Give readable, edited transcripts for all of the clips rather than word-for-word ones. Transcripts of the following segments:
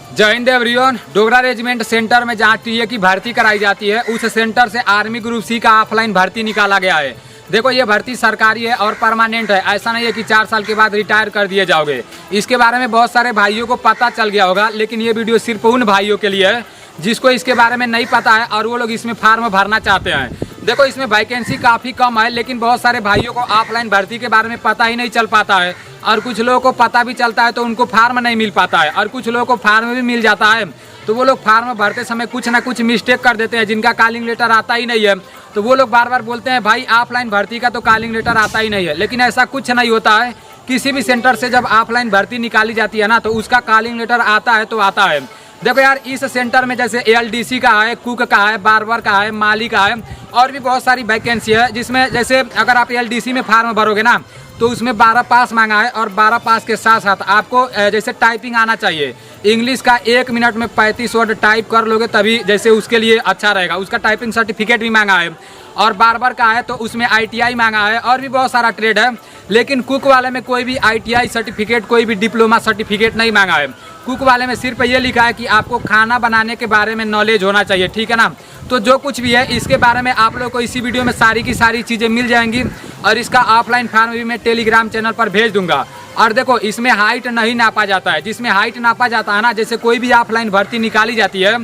जय Hind everyone. Dogra regiment centre में जहाँ टीए की भर्ती कराई जाती है उस सेंटर से आर्मी ग्रुप सी का ऑफलाइन भर्ती निकाला गया है। देखो ये भर्ती सरकारी है और परमानेंट है, ऐसा नहीं है कि 4 साल के बाद रिटायर कर दिए जाओगे। इसके बारे में बहुत सारे भाइयों को पता चल गया होगा, लेकिन ये वीडियो सिर्फ उन भाइयों के लिए है जिसको इसके बारे में नहीं पता है और वो लोग इसमें फार्म भरना चाहते हैं। देखो इसमें वैकेंसी काफ़ी कम है, लेकिन बहुत सारे भाइयों को ऑफलाइन भर्ती के बारे में पता ही नहीं चल पाता है और कुछ लोगों को पता भी चलता है तो उनको फार्म नहीं मिल पाता है और कुछ लोगों को फार्म भी मिल जाता है तो वो लोग फार्म भरते समय कुछ ना कुछ मिस्टेक कर देते हैं, जिनका कॉलिंग लेटर आता ही नहीं है। तो वो लोग बार बार बोलते हैं भाई ऑफलाइन भर्ती का तो कॉलिंग लेटर आता ही नहीं है, लेकिन ऐसा कुछ नहीं होता है। किसी भी सेंटर से जब ऑफलाइन भर्ती निकाली जाती है ना तो उसका कॉलिंग लेटर आता है तो आता है। देखो यार इस सेंटर में जैसे एलडीसी का है, कुक का है, बार्बर का है, माली का है और भी बहुत सारी वैकेंसी है, जिसमें जैसे अगर आप एलडीसी में फार्म भरोगे ना तो उसमें 12 पास मांगा है और 12 पास के साथ साथ आपको जैसे टाइपिंग आना चाहिए। इंग्लिश का 1 मिनट में 35 वर्ड टाइप कर लोगे तभी जैसे उसके लिए अच्छा रहेगा। उसका टाइपिंग सर्टिफिकेट भी मांगा है और बार्बर का है तो उसमें आईटीआई मांगा है और भी बहुत सारा ट्रेड है। लेकिन कुक वाले में कोई भी आईटीआई सर्टिफिकेट, कोई भी डिप्लोमा सर्टिफिकेट नहीं मांगा है। कुक वाले में सिर्फ ये लिखा है कि आपको खाना बनाने के बारे में नॉलेज होना चाहिए, ठीक है ना। तो जो कुछ भी है इसके बारे में आप लोग को इसी वीडियो में सारी की सारी चीज़ें मिल जाएंगी और इसका ऑफलाइन फॉर्म भी मैं टेलीग्राम चैनल पर भेज दूंगा। और देखो इसमें हाइट नहीं नापा जाता है, जिसमें हाइट नापा जाता है ना, जैसे कोई भी ऑफलाइन भर्ती निकाली जाती है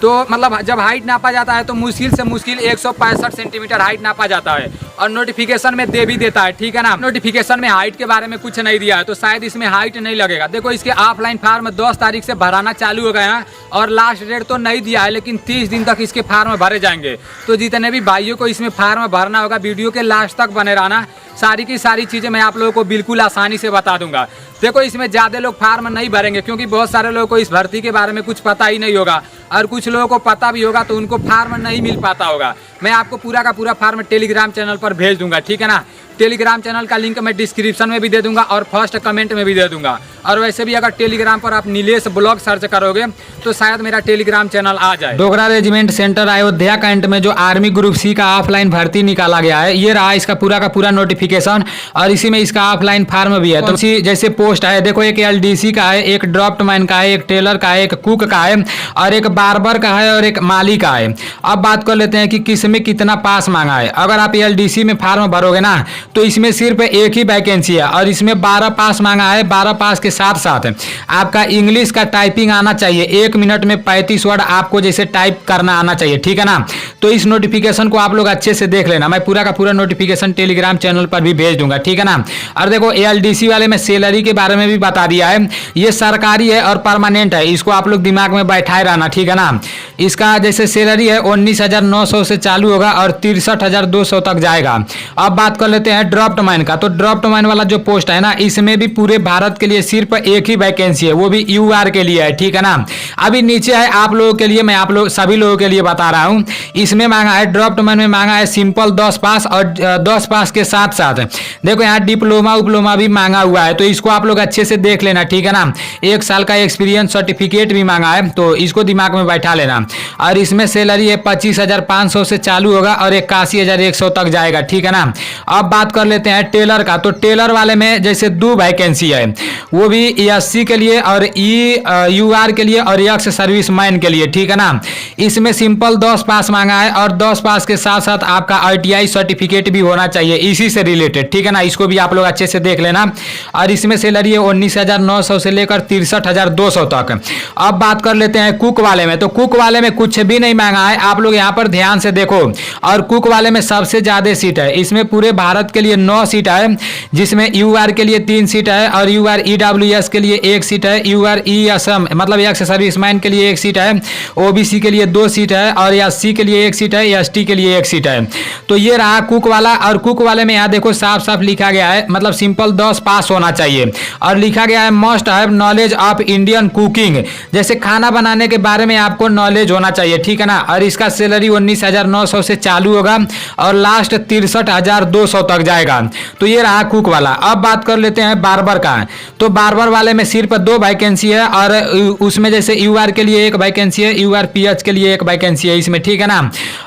तो मतलब जब हाइट नापा जाता है तो मुश्किल से मुश्किल 165 सेंटीमीटर हाइट नापा जाता है और नोटिफिकेशन में दे भी देता है, ठीक है ना। नोटिफिकेशन में हाइट के बारे में कुछ नहीं दिया है तो शायद इसमें हाइट नहीं लगेगा। देखो इसके ऑफलाइन फार्म 10 तारीख से भराना चालू हो गए हैं और लास्ट डेट तो नहीं दिया है, लेकिन 30 दिन तक इसके फार्म भरे जाएंगे। तो जितने भी भाइयों को इसमें फार्म भरना होगा वीडियो के लास्ट तक बने रहना, सारी की सारी चीज़ें मैं आप लोगों को बिल्कुल आसानी से बता दूंगा। देखो इसमें ज़्यादा लोग फार्म नहीं भरेंगे क्योंकि बहुत सारे लोगों को इस भर्ती के बारे में कुछ पता ही नहीं होगा और कुछ लोगों को पता भी होगा तो उनको फार्म नहीं मिल पाता होगा। मैं आपको पूरा का पूरा फार्म टेलीग्राम चैनल पर भेज दूंगा, ठीक है ना। टेलीग्राम चैनल का लिंक मैं डिस्क्रिप्शन में भी दे दूंगा और फर्स्ट कमेंट में भी दे दूंगा। और वैसे भी अगर टेलीग्राम पर आप नीलेश ब्लॉग सर्च करोगे तो शायद मेरा टेलीग्राम चैनल आ जाए। Dogra regiment centre Ayodhya cantt में जो आर्मी ग्रुप सी का ऑफलाइन भर्ती निकाला गया है, ये रहा इसका पूरा का पूरा नोटिफिकेशन और इसी में इसका ऑफलाइन फार्म भी है। तो इसी जैसे पोस्ट है, देखो एक एलडीसी का है, एक ड्राफ्ट मैन का है, एक टेलर का है, एक कुक का है और एक बार्बर का है और एक माली का है। अब बात कर लेते हैं कि किस में कितना पास मांगा है। अगर आप एलडीसी में फार्म भरोगे ना तो इसमें सिर्फ एक ही वैकेंसी है और इसमें 12 पास मांगा है। 12 पास के साथ साथ आपका इंग्लिश का टाइपिंग आना चाहिए, 1 मिनट में 35 वर्ड आपको जैसे टाइप करना आना चाहिए, ठीक है ना। तो इस नोटिफिकेशन को आप लोग अच्छे से देख लेना, मैं पूरा का पूरा नोटिफिकेशन टेलीग्राम चैनल पर भी भेज दूंगा, ठीक है ना। और देखो एलडीसी वाले में सैलरी के बारे में भी बता दिया है, ये सरकारी है और परमानेंट है, इसको आप लोग दिमाग में बैठाए रहना, ठीक है ना। इसका जैसे सैलरी है 19,900 से चालू होगा और 63,200 तक जाएगा। अब बात कर लेते हैं ड्राफ्ट मैन का। तो ड्राफ्ट मैन वाला जो पोस्ट है ना, इसमें भी पूरे भारत के लिए सिर्फ एक ही वैकेंसी है, वो भी यूआर के लिए है, ठीक है ना। अभी नीचे है आप लोगों के लिए, मैं आप लोग सभी लोगों के लिए बता रहा हूं। इसमें मांगा है ड्राफ्ट मैन में मांगा है सिंपल 10 पास और 10 पास के साथ साथ देखो यहाँ डिप्लोमा उपलोमा भी मांगा हुआ है, तो इसको आप लोग अच्छे से देख लेना, ठीक है ना। 1 साल का एक्सपीरियंस सर्टिफिकेट भी मांगा है तो इसको दिमाग में बैठा लेना। और इसमें सैलरी है 25,500 से चालू होगा और 81,100 तक जाएगा, ठीक है ना। अब बात कर लेते हैं टेलर का। तो टेलर वाले में जैसे 2 वैकेंसी है, वो भी एससी के लिए और यूआर के लिए और एक्स सर्विस मैन के लिए, ठीक है ना। इसमें सिंपल 10 पास मांगा है और 10 पास के साथ साथ आपका आईटीआई सर्टिफिकेट भी होना चाहिए इसी से रिलेटेड, ठीक है ना। इसको भी आप लोग अच्छे से देख लेना। और इसमें सैलरी है 19,900 से लेकर 63,200 तक। अब बात कर लेते हैं कुक वाले में। तो कुक वाले में कुछ भी नहीं मांगा है, आप लोग यहाँ पर ध्यान से देखो। और कुक वाले में सबसे ज्यादा सीट है, इसमें पूरे भारत के लिए 9 सीट है, जिसमें यूआर के लिए 3 सीट है और यूआर ईडब्ल्यूएस के लिए 1 सीट है, यूआर ईएसएम मतलब एक्स सर्विसमैन के लिए 1 सीट है, ओबीसी के लिए 2 सीट है और एससी के लिए 1 सीट है, एसटी के लिए 1 सीट है। तो ये रहा कुक वाला। और कुक वाले में यहाँ देखो साफ साफ लिखा गया है, मतलब सिंपल 10 पास होना चाहिए और लिखा गया है must have knowledge of Indian cooking, जैसे खाना बनाने के बारे में आपको नॉलेज होना चाहिए, ठीक है ना। और इसका सैलरी 19,900 से चालू होगा और लास्ट 63,200 तक जाएगा। तो ये रहा कुक वाला। अब बात कर लेते हैं बार्बर का। तो बार्बर वाले में सिर्फ 2 वैकेंसी है और उसमें जैसे यूआर के लिए 1 वैकेंसी है, यूआरपीएच के लिए 1 वैकेंसी है इसमें, ठीक है ना।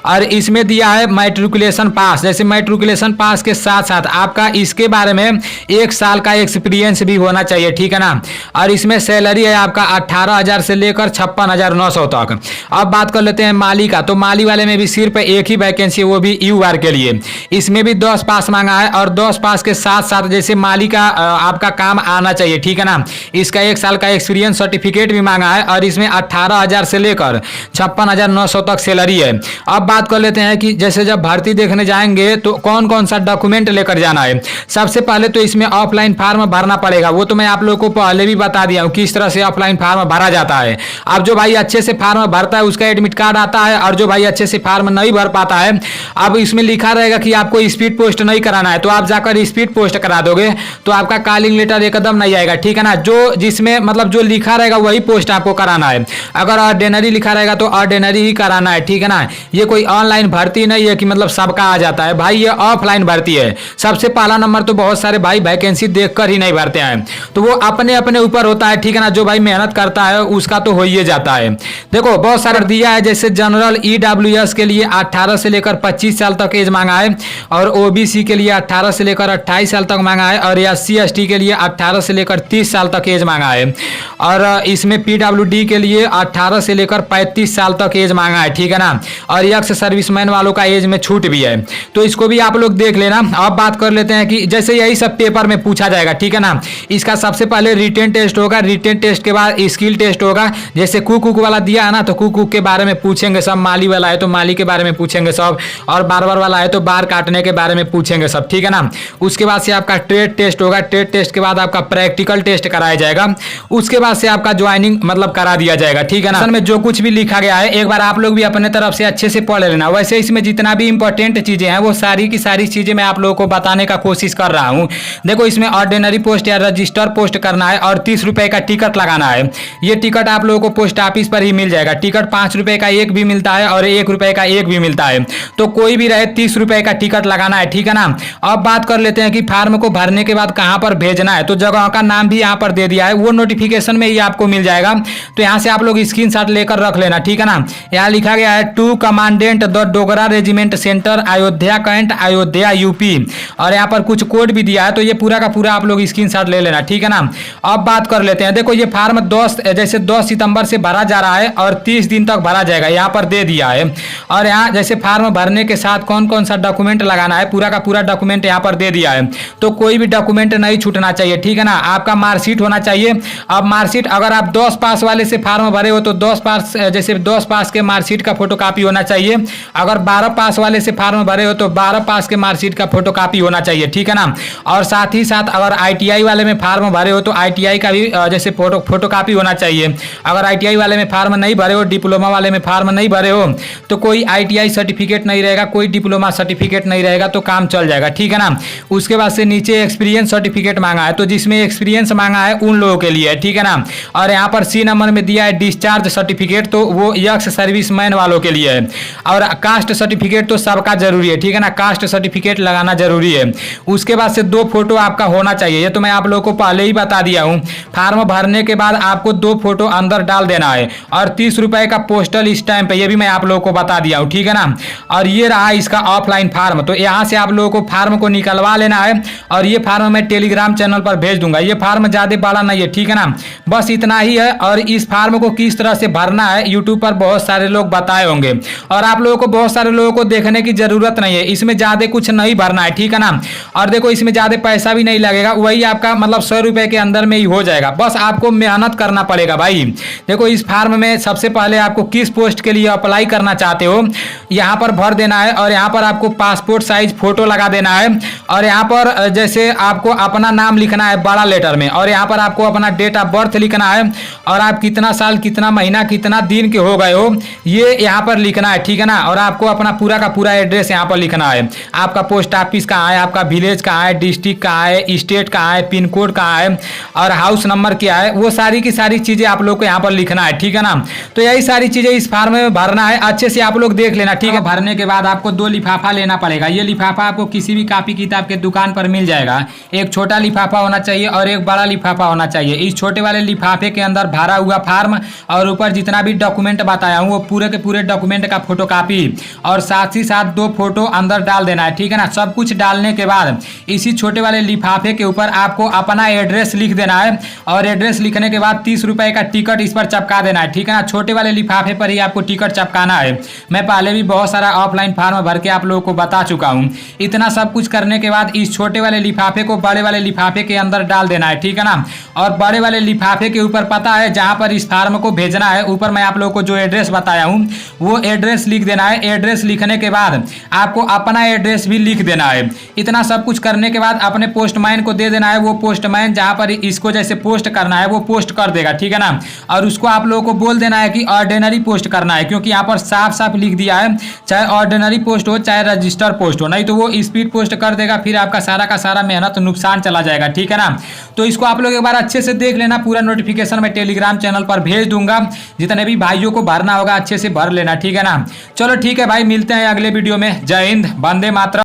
और इसमें दिया है मैट्रिकुलेशन पास। जैसे मैट्रिकुलेशन पास के साथ साथ आपका इसके बारे में 1 साल का एक्सपीरियंस भी होना चाहिए, ठीक है ना। और इसमें सैलरी है आपका 18,000 से लेकर 56,900 तक। अब बात कर लेते हैं माली का। तो माली वाले में भी सिर्फ 1 ही वैकेंसी है, वो भी यूआर के लिए। इसमें भी 10 पास मांगा है और 10 पास के साथ साथ जैसे माली का आपका काम आना चाहिए, ठीक है ना। इसका 1 साल का एक्सपीरियंस सर्टिफिकेट भी मांगा है और इसमें 18,000 से लेकर 56,900 तक सैलरी है। अब बात कर लेते हैं कि जैसे जब भर्ती देखने जाएंगे तो कौन कौन सा डॉक्यूमेंट लेकर जाना है। सबसे पहले तो इसमें ऑफलाइन फॉर्म भरना पड़ेगा, वो तो मैं आप लोगों को पहले भी बता दिया हूँ किस तरह से ऑफलाइन फॉर्म भरा जाता है। अब जो भाई अच्छे से फॉर्म भरता है उसका एडमिट कार्ड आता है, और जो भाई अच्छे से फॉर्म नहीं भर पाता है, अब इसमें लिखा रहेगा कि आपको स्पीड पोस्ट नहीं कराना है, तो आप जाकर स्पीड पोस्ट करा दोगे तो आपका कॉलिंग लेटर एकदम नहीं आएगा, ठीक है ना। जो जिसमें मतलब जो लिखा रहेगा वही पोस्ट आपको कराना है। अगर ऑर्डिनरी लिखा रहेगा तो ऑर्डिनरी ही कराना है, ठीक है ना। ये कोई ऑनलाइन भर्ती नहीं है कि मतलब सबका आ जाता है भाई, ये ऑफलाइन भर्ती है। सबसे पहला नंबर तो बहुत सारे भाई वैकेंसी देखकर ही नहीं भरते हैं, तो वो अपने अपने ऊपर होता है, ठीक है ना। जो भाई मेहनत करता है उसका तो हो ही जाता है। देखो बहुत सारा दिया है, जैसे जनरल ईडब्ल्यूएस के लिए 18 से लेकर 25 साल तक एज मांगा है, और ओबीसी के लिए 18 से लेकर 28 साल तक मांगा है, और एससी एसटी के लिए 18 से लेकर 30 साल तक एज मांगा है, और इसमें पीडब्ल्यूडी के लिए 18 से लेकर 35 साल तक एज मांगा है, ठीक है ना। और एक्स सर्विसमैन वालों का एज में छूट भी है, तो इसको भी आप लोग देख लेना। अब बात कर लेते हैं कि जैसे यही सब पेपर में पूछा जाएगा, ठीक है ना। इसका सबसे पहले रिटन टेस्ट होगा, रिटन टेस्ट के बाद स्किल टेस्ट होगा। जैसे कुक वाला दिया है ना, तो कुक के बारे में पूछेंगे सब, माली वाला है तो माली के बारे में पूछेंगे सब, और बार्बर वाला है तो बार काटने के बारे में पूछेंगे सब, ठीक है ना। उसके बाद से आपका ट्रेड टेस्ट होगा, ट्रेड टेस्ट के बाद आपका प्रैक्टिकल टेस्ट कराया जाएगा, उसके बाद से आपका ज्वाइनिंग मतलब करा दिया जाएगा, ठीक है ना। में जो कुछ भी लिखा गया है एक बार आप लोग भी अपने तरफ से अच्छे से पढ़ लेना। वैसे इसमें जितना भी इंपॉर्टेंट चीजें हैं वो सारी की सारी चीजें मैं आप लोगों को बताने का कोशिश कर रहा हूं। देखो इसमें ऑर्डिनरी पोस्ट या रजिस्टर पोस्ट करना है और 30 रुपए का टिकट लगाना है। ये टिकट आप लोगों को पोस्ट ऑफिस पर ही मिल जाएगा। टिकट 5 रुपए का एक भी मिलता है और 1 रुपए का एक भी मिलता है, तो कोई भी रहे 30 रुपए का टिकट लगाना है, ठीक है ना। अब बात कर लेते हैं कि फॉर्म को भरने के बाद कहां पर भेजना है। तो जगह का नाम भी यहाँ पर दे दिया है, वो नोटिफिकेशन में ही आपको मिल जाएगा, तो यहाँ से आप लोग स्क्रीनशॉट लेकर रख लेना, ठीक है ना। यहाँ लिखा गया है to commandant the Dogra regiment centre Ayodhya cantt Ayodhya UP, और यहाँ पर कुछ कोड भी दिया है, तो ये पूरा का पूरा आप लोग स्क्रीनशॉट ले लेना, ठीक है ना। अब बात कर लेते हैं। देखो ये फॉर्म 10 सितंबर से भरा जा रहा है और 30 दिन तक भरा जाएगा, यहाँ पर दे दिया है। और यहाँ जैसे फॉर्म भरने के साथ कौन कौन सा डॉक्यूमेंट लगाना है, पूरा का पूरा डॉक्यूमेंट यहाँ पर दे दिया है, तो कोई भी डॉक्यूमेंट नहीं छूटना चाहिए, ठीक है ना। आपका मार्कशीट होना चाहिए। अब मार्कशीट अगर आप 10 पास वाले से फॉर्म भरे हो तो 10 पास, जैसे 10 पास के मार्कशीट का फोटोकॉपी होना चाहिए। अगर 12 पास वाले से फॉर्म भरे हो तो 12 पास के मार्कशीट का फोटोकॉपी होना चाहिए, ठीक है ना। और साथ ही साथ अगर आईटीआई वाले में फॉर्म भरे हो तो आईटीआई का भी जैसे फोटोकॉपी होना चाहिए। अगर आईटीआई वाले में फॉर्म नहीं भरे हो, डिप्लोमा वाले में फॉर्म नहीं भरे हो, तो कोई आईटीआई सर्टिफिकेट नहीं रहेगा, कोई डिप्लोमा सर्टिफिकेट नहीं रहेगा, तो काम चल जाएगा, ठीक है ना। उसके बाद से नीचे एक्सपीरियंस सर्टिफिकेट मांगा है, तो जिसमें एक्सपीरियंस मांगा है उन लोगों के लिए, ठीक है ना। और यहाँ पर सी नंबर में दिया है डिस्चार्ज सर्टिफिकेट, तो वो एक्स सर्विसमैन वालों के लिए है। और कास्ट सर्टिफिकेट तो सबका जरूरी है, ठीक है ना, कास्ट सर्टिफिकेट लगाना जरूरी है। उसके बाद से 2 फोटो आपका होना चाहिए, ये तो मैं आप लोगों को पहले ही बता दिया हूँ। फॉर्म भरने के बाद आपको 2 फोटो अंदर डाल देना है, और 30 रुपए का पोस्टल स्टैंप है, ये भी मैं आप लोगों को बता दिया हूँ, ठीक है ना। और ये रहा इसका ऑफलाइन फॉर्म, तो यहाँ से आप लोगों को फॉर्म को निकलवा लेना है, और ये फॉर्म मैं टेलीग्राम चैनल पर भेज दूंगा। ये फॉर्म ज्यादा बड़ा नहीं है, ठीक है ना, बस इतना ही है। और इस फॉर्म को किस तरह से भरना है यूट्यूब पर बहुत सारे लोग बताए होंगे, और आप लोगों को बहुत सारे लोगों को देखने की जरूरत नहीं है। इसमें ज्यादा कुछ नहीं भरना है, ठीक है ना। और देखो इसमें ज्यादा पैसा भी नहीं लगेगा, वही आपका मतलब 100 रुपए के अंदर में ही हो जाएगा। बस आपको मेहनत करना पड़ेगा भाई। देखो इस फॉर्म में सबसे पहले आपको किस पोस्ट के लिए अप्लाई करना चाहते हो यहाँ पर भर देना है, और यहाँ पर आपको पासपोर्ट साइज फोटो लगा देना है, और यहाँ पर जैसे आपको अपना नाम लिखना है बड़ा लेटर में, और यहाँ पर आपको अपना डेट ऑफ बर्थ लिखना है, और आप कितना साल कितना महीना कितना दिन के हो गए हो ये यहाँ पर लिखना है, ठीक है ना। और आपको अपना पूरा का पूरा एड्रेस यहाँ पर लिखना है। आपका पोस्ट ऑफिस कहाँ है, आपका विलेज कहाँ है, डिस्ट्रिक्ट कहाँ है, स्टेट कहाँ है, पिन कोड कहाँ है, और हाउस नंबर क्या है, वो सारी की सारी चीजें आप लोग को यहाँ पर लिखना है, ठीक है ना। तो यही सारी चीजें इस फॉर्म में भरना है, अच्छे से आप लोग देख लेना, ठीक है। भरने के बाद आपको 2 लिफाफा लेना पड़ेगा। ये लिफाफा आपको किसी किसी भी कॉपी किताब के दुकान पर मिल जाएगा। एक छोटा लिफाफा होना चाहिए और एक बड़ा लिफाफा होना चाहिए। इस छोटे वाले लिफाफे के अंदर भरा हुआ फार्म और ऊपर जितना भी डॉक्यूमेंट बताया हूँ वो पूरे के पूरे डॉक्यूमेंट का फोटोकॉपी और साथ ही साथ 2 फोटो अंदर डाल देना है, ठीक है ना। सब कुछ डालने के बाद इसी छोटे वाले लिफाफे के ऊपर आपको अपना एड्रेस लिख देना है और एड्रेस लिखने के बाद 30 रुपए का टिकट इस पर चिपका देना है, ठीक है ना। छोटे वाले लिफाफे पर ही आपको टिकट चिपकाना है। मैं पहले भी बहुत सारा ऑफलाइन फॉर्म भर के आप लोगों को बता चुका हूँ। इतना सब कुछ करने के बाद इस छोटे वाले लिफाफे को बड़े वाले लिफाफे के अंदर डाल देना है, ठीक है ना। और बड़े वाले लिफाफे के ऊपर पता है जहां पर इस फार्म को भेजना है, ऊपर मैं आप लोगों को जो एड्रेस बताया हूं वो एड्रेस लिख देना है। एड्रेस लिखने के बाद आपको अपना एड्रेस भी लिख देना है। इतना सब कुछ करने के बाद अपने पोस्टमैन को दे देना है। वो पोस्टमैन जहां पर इसको जैसे पोस्ट करना है वो पोस्ट कर देगा, ठीक है ना। और उसको आप लोगों को बोल देना है कि ऑर्डिनरी पोस्ट करना है, क्योंकि यहाँ पर साफ साफ लिख दिया है चाहे ऑर्डिनरी पोस्ट हो चाहे रजिस्टर पोस्ट हो, नहीं तो वो स्पीड पोस्ट कर देगा, फिर आपका सारा का सारा मेहनत नुकसान चला जाएगा, ठीक है ना। तो इसको आप लोग एक बार अच्छे से देख लेना। पूरा नोटिफिकेशन मैं टेलीग्राम चैनल पर भेज दूंगा। जितने भी भाइयों को भरना होगा अच्छे से भर लेना, ठीक है ना। चलो ठीक है भाई, मिलते हैं अगले वीडियो में। जय हिंद, वंदे मातरम।